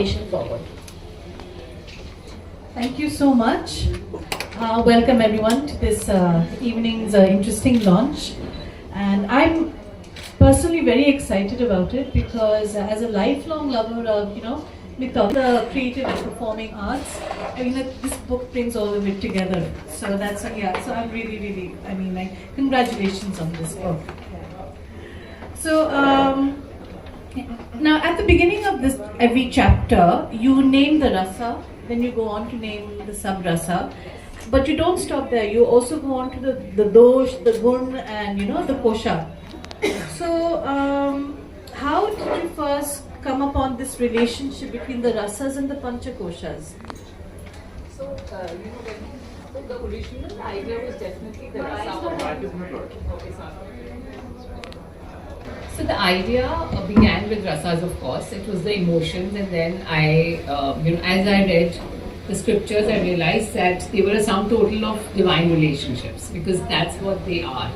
presentation forward. Thank you so much. Welcome everyone to this evening's interesting launch. And I'm personally very excited about it because as a lifelong lover of, the creative and performing arts, I mean, this book brings all of it together. So that's, so I'm really, congratulations on this book. So, now at the beginning of this, every chapter, you name the rasa, then you go on to name the sub-rasa. But you don't stop there, you also go on to the dosh, the gun, and the kosha. So, how did you first come upon this relationship between the rasas and the panchakoshas? So, the original idea was definitely the rasa. So the idea began with rasas, of course. It was the emotions, and then I, as I read the scriptures, I realized that they were a sum total of divine relationships, because that's what they are.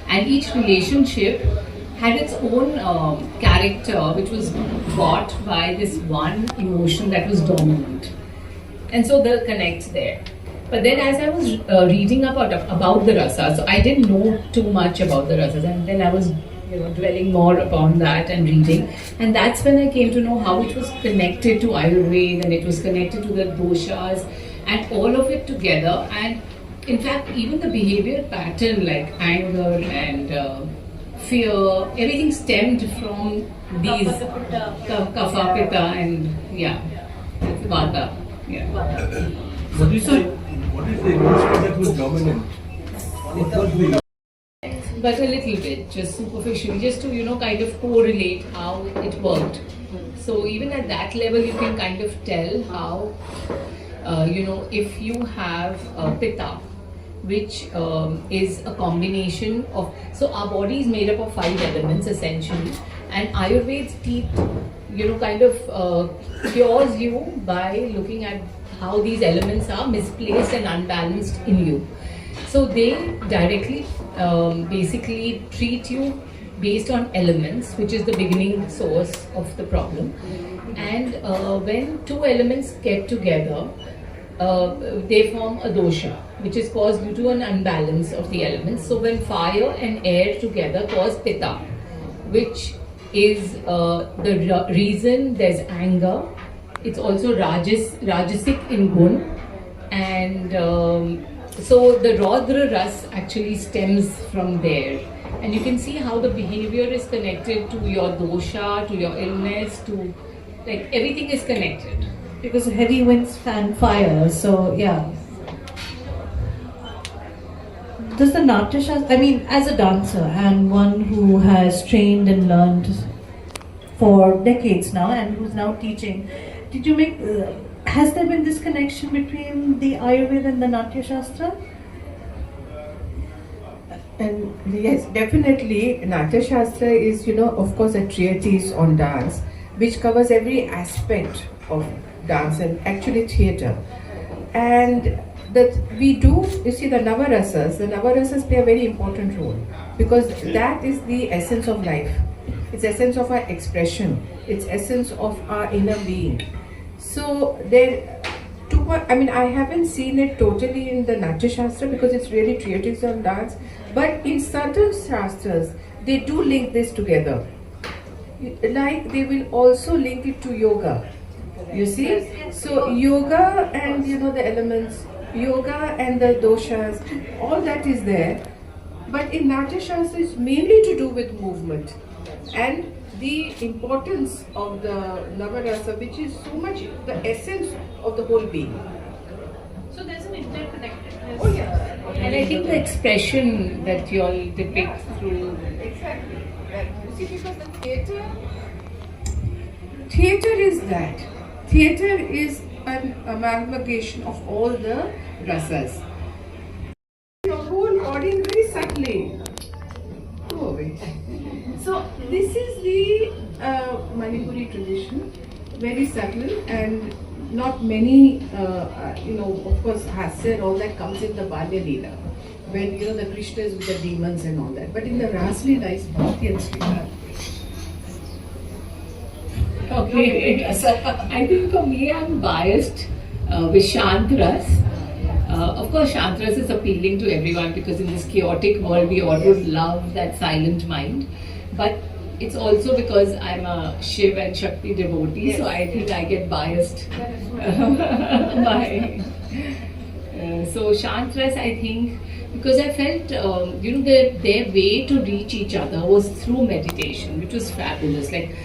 And each relationship had its own character, which was brought by this one emotion that was dominant. And so the connect there. But then as I was reading about the rasas, so I didn't know too much about the rasas, and then I was dwelling more upon that and reading, and that's when I came to know how it was connected to Ayurveda, and it was connected to the doshas, and all of it together. And in fact, even the behavior pattern like anger and fear, everything stemmed from these kapha, pitta, and vata. What is the emotion that was dominant? But a little bit, just superficially, just to kind of correlate how it worked. So even at that level, you can kind of tell how if you have pitta, which is a combination of, so our body is made up of 5 elements essentially, and Ayurveda's teeth kind of cures you by looking at how these elements are misplaced and unbalanced in you. So they directly basically treat you based on elements, which is the beginning source of the problem. And when 2 elements get together, they form a dosha, which is caused due to an unbalance of the elements. So when fire and air together cause pitta, which is the reason there's anger. It's also rajasic in gun, and so the Raudra Ras actually stems from there. And you can see how the behavior is connected to your dosha, to your illness, to like everything is connected. Because heavy winds fan fire, so Does the Natya Shastra, as a dancer and one who has trained and learned for decades now and who's now teaching, did you make, has there been this connection between the Ayurveda and the Natya Shastra? And yes, definitely, Natya Shastra is, of course, a treatise on dance, which covers every aspect of dance and actually theatre. And that we do, you see, the Navarasas play a very important role, because that is the essence of life. It's essence of our expression. It's essence of our inner being. So I haven't seen it totally in the Natya Shastra because it's really treatise on dance. But in certain shastras, they do link this together. Like they will also link it to yoga. You see? So yoga and the elements, yoga and the doshas, all that is there. But in Natya Shastra, it's mainly to do with movement and the importance of the Navarasa, which is so much the essence of the whole being. So there's an interconnectedness. Oh yeah. And I think the expression that you all depict through. Exactly. You see, because the theatre is that. Theatre is an amalgamation of all the rasas. Your whole body very subtly. Go away. So this is the Manipuri tradition, very subtle, and not many, of course, Hasya and all that comes in the Balya Leela, when the Krishna is with the demons and all that. But in the Ras Leela is Bhakti and Sridhar. Okay. Okay. I think for me, I'm biased with Shantras. Of course, Shantras is appealing to everyone because in this chaotic world, we all would love that silent mind. But it's also because I'm a Shiv and Shakti devotee, so I think I get biased by. So Shantras, I think, because I felt, their way to reach each other was through meditation, which was fabulous. Like,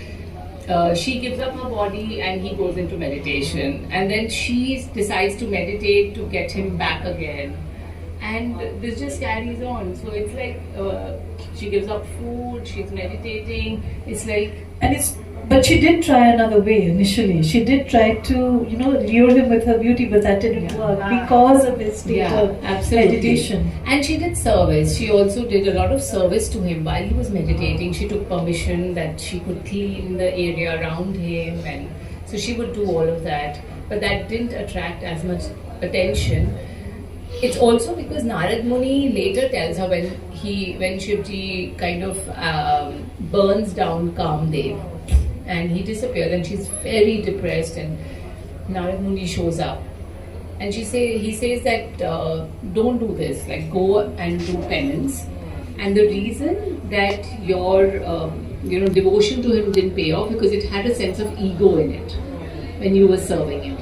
she gives up her body and he goes into meditation, and then she decides to meditate to get him back again, and this just carries on. So it's like she gives up food, she's meditating. It's like, but she did try another way initially. She did try to, lure him with her beauty, but that didn't work because of his state of meditation. And she did service. She also did a lot of service to him while he was meditating. She took permission that she could clean the area around him, and so she would do all of that. But that didn't attract as much attention. It's also because Narad Muni later tells her when Shivji kind of burns down Kamdev and he disappears, and she's very depressed, and Narad Muni shows up, and he says that don't do this, like go and do penance. And the reason that your devotion to him didn't pay off because it had a sense of ego in it when you were serving him,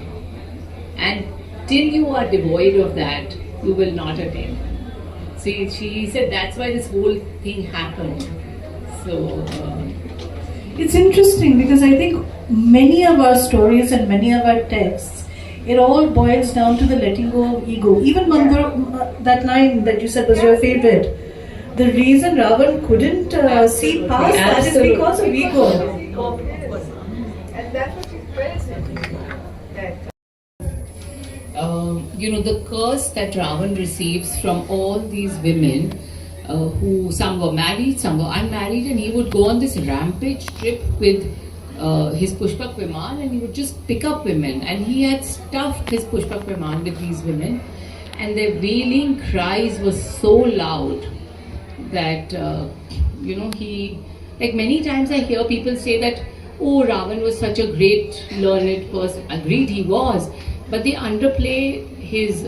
and till you are devoid of that, you will not attain. So she said that's why this whole thing happened. So it's interesting because I think many of our stories and many of our texts, it all boils down to the letting go of ego. Even that line that you said was your favorite. The reason Ravan couldn't see past that is because of ego. And that's what she's present. The curse that Ravan receives from all these women who some were married, some were unmarried, and he would go on this rampage trip with his Pushpak Viman, and he would just pick up women, and he had stuffed his Pushpak Viman with these women, and their wailing cries were so loud that he, like, many times I hear people say that, oh, Ravan was such a great learned person. Agreed, he was, but they underplay his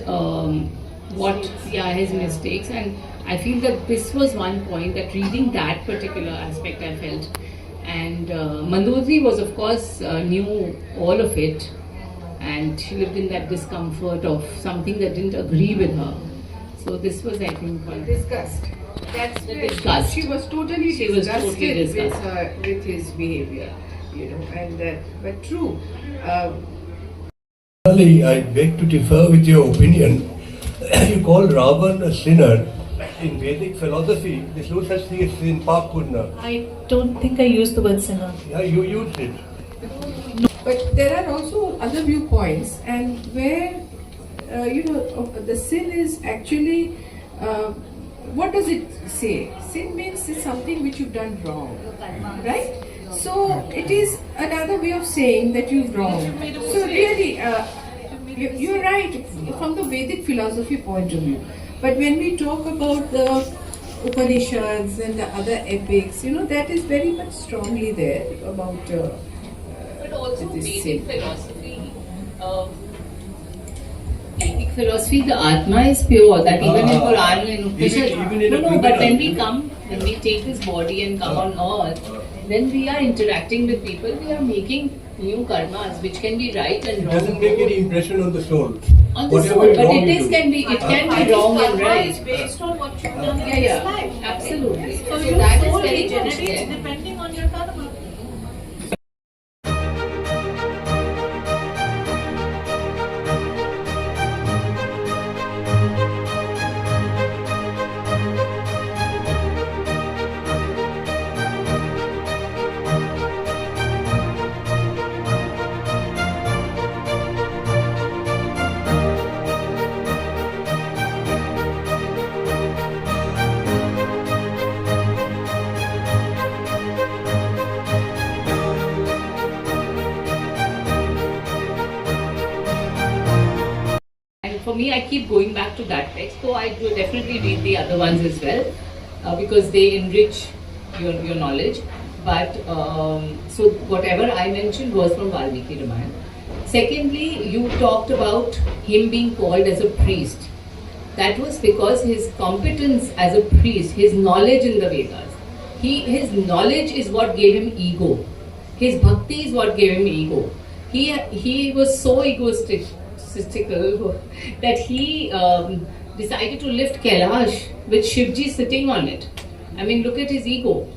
his mistakes, and I feel that this was one point that reading that particular aspect I felt. And Mandodari was, of course, knew all of it, and she lived in that discomfort of something that didn't agree with her. So this was, I think, one Disgust. That's where disgust. She was totally disgusted with his behavior, and but true. I beg to differ with your opinion. You call Ravan a sinner. In Vedic philosophy, there's no such thing as sin, Papurna. I don't think I used the word sinner. Yeah, you used it. But there are also other viewpoints, and where the sin is actually what does it say? Sin means it's something which you've done wrong, right? So it is another way of saying that you've wronged. So really, you're right from the Vedic philosophy point of view. But when we talk about the Upanishads and the other epics, that is very much strongly there about. But also this Vedic sin. philosophy. Vedic philosophy, the Atma is pure. That even in Quran and Upanishad. But when we take this body and come on earth, then we are interacting with people. We are making new karmas, which can be right and It wrong. doesn't make any impression on the soul. On the Whatever soul, is but wrong it you is do. can be wrong and right. based on what you've done in Yeah, this life. absolutely. So So your that is soul very much regenerates there. depending on your karma. And for me, I keep going back to that text, so I do definitely read the other ones as well because they enrich your knowledge. But so whatever I mentioned was from Valmiki Ramayana. Secondly, you talked about him being called as a priest. That was because his competence as a priest, his knowledge in the Vedas, his knowledge is what gave him ego. His bhakti is what gave him ego. He was so egotistical that he decided to lift Kailash with Shivji sitting on it. I mean, look at his ego.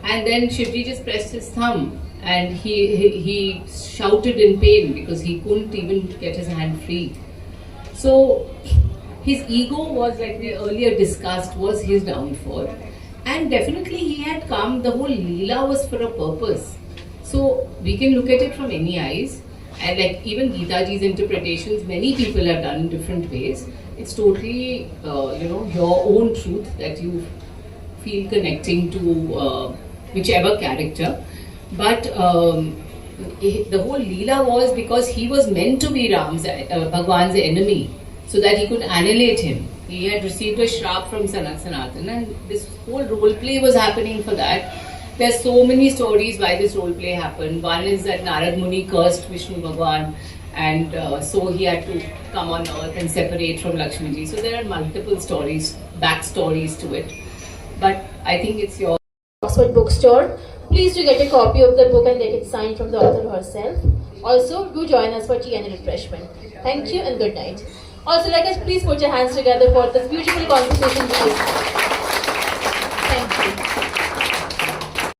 And then Shivji just pressed his thumb and he shouted in pain because he couldn't even get his hand free. So his ego was, like we earlier discussed, was his downfall. And definitely he had come, the whole Leela was for a purpose. So we can look at it from any eyes. And like even Gita Ji's interpretations, many people have done in different ways. It's totally, your own truth that you feel connecting to whichever character. But the whole Leela was because he was meant to be Bhagwan's enemy, so that he could annihilate him. He had received a shrap from Sanatan, and this whole role play was happening for that. There's so many stories why this role play happened. One is that Narad Muni cursed Vishnu Bhagwan, and so he had to come on earth and separate from Lakshmi Ji. So there are multiple stories, backstories to it. But I think it's your Oxford bookstore. Please do get a copy of the book and get it signed from the author herself. Also, do join us for tea and refreshment. Thank you and good night. Also, let us please put your hands together for this beautiful conversation.